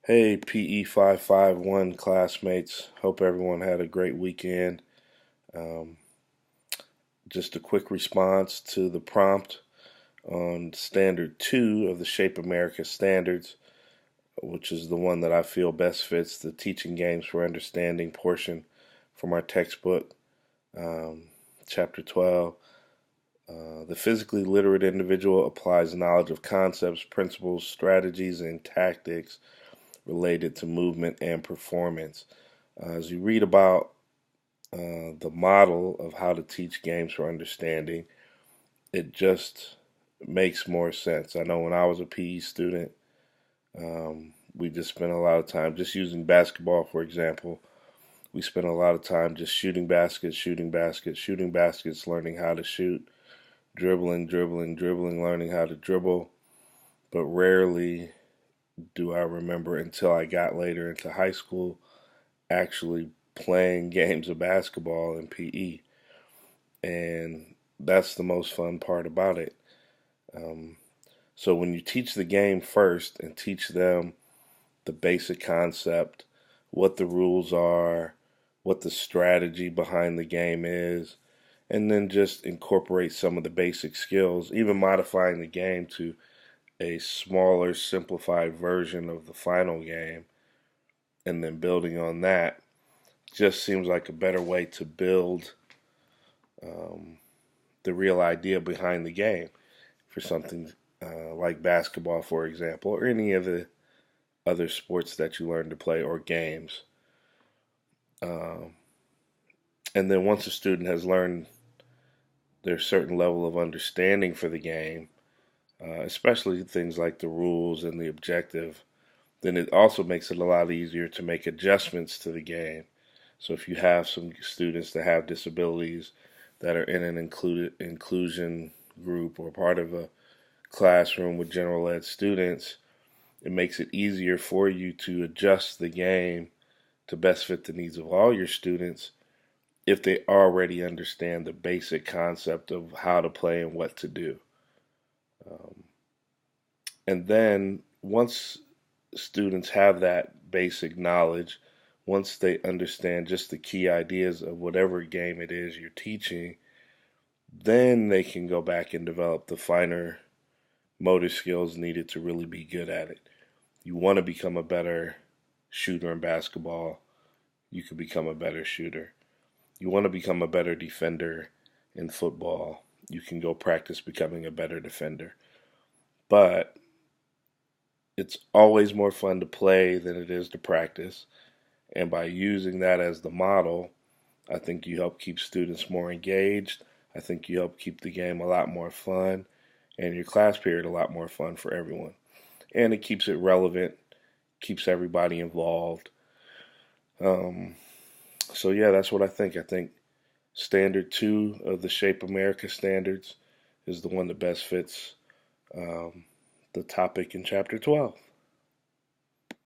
Hey, PE 551 classmates. Hope everyone had a great weekend. Um, just a quick response to the prompt on Standard 2 of the Shape America Standards, which is the one that I feel best fits the teaching games for understanding portion from our textbook, um, Chapter 12. The physically literate individual applies knowledge of concepts, principles, strategies, and tactics related to movement and performance. As you read about the model of how to teach games for understanding, it just makes more sense. I know when I was a PE student, we just spent a lot of time just using basketball, for example. We spent a lot of time just shooting baskets, shooting baskets, shooting baskets, learning how to shoot, dribbling, dribbling, dribbling, learning how to dribble. But rarely do I remember until I got later into high school actually playing games of basketball in PE. And that's the most fun part about it. Um, so when you teach the game first and teach them the basic concept, what the rules are, what the strategy behind the game is, and then just incorporate some of the basic skills, even modifying the game to a smaller, simplified version of the final game, and then building on that, just seems like a better way to build um, the real idea behind the game for something like basketball, for example, or any of the other sports that you learn to play or games. Um, and then once a student has learned their certain level of understanding for the game, especially things like the rules and the objective, then it also makes it a lot easier to make adjustments to the game. So if you have some students that have disabilities that are in an inclusion group or part of a classroom with general ed students, it makes it easier for you to adjust the game to best fit the needs of all your students if they already understand the basic concept of how to play and what to do. Um, and then once students have that basic knowledge, once they understand just the key ideas of whatever game it is you're teaching, then they can go back and develop the finer motor skills needed to really be good at it. You want to become a better shooter in basketball, you can become a better shooter. You want to become a better defender in football, you can go practice becoming a better defender. But it's always more fun to play than it is to practice. And by using that as the model, I think you help keep students more engaged. I think you help keep the game a lot more fun and your class period a lot more fun for everyone. And it keeps it relevant, keeps everybody involved. Um, so, yeah, that's what I think. I think Standard 2 of the Shape America standards is the one that best fits um, the topic in Chapter 12.